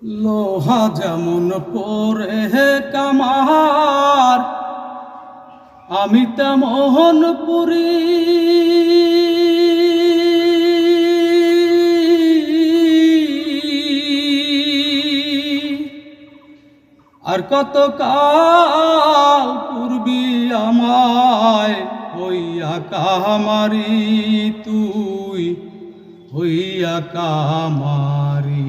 লোহা যেমন পরে কামার, আমি তেমন পুরি। আর কত কাল পূর্বী আমায় হইয়া কামারি, তুই হইয়া কামারি।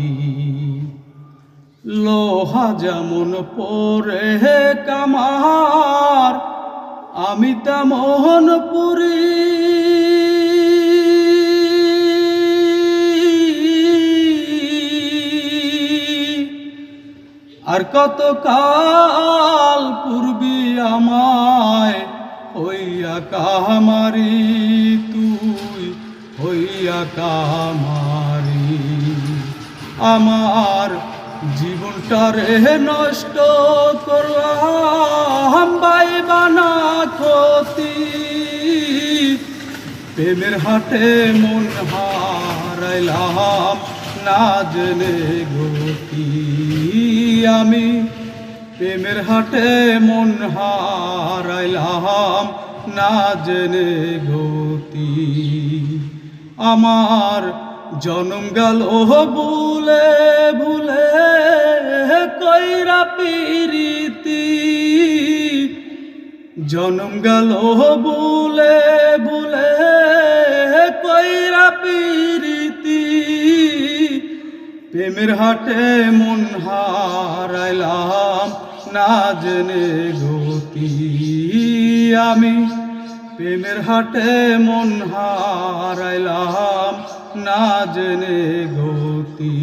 লোহা যেমন পরে কামার, আমি তেমন পুরি। আর কত কাল পূর্বী আমায় হইয়া কামারি, তুই হইয়া কামারি। আমার জীবনটারে নষ্ট করলাম বাইবানা ক্ষতি, প্রেমের হাটে মন হারাইলাম না জেনে গতি। আমি প্রেমের হাটে মন হারাইলাম না জেনে গতি। আমার জনম গেল ভুলে ভুলে কইরা পিরিতি, জনম গেল ভুলে ভুলে কইরা পিরিতি। প্রেমের হাটে মন হারাইলাম না জেনে গতি। আমি প্রেমের হাটে মন হারাইলাম না জেনে গতি।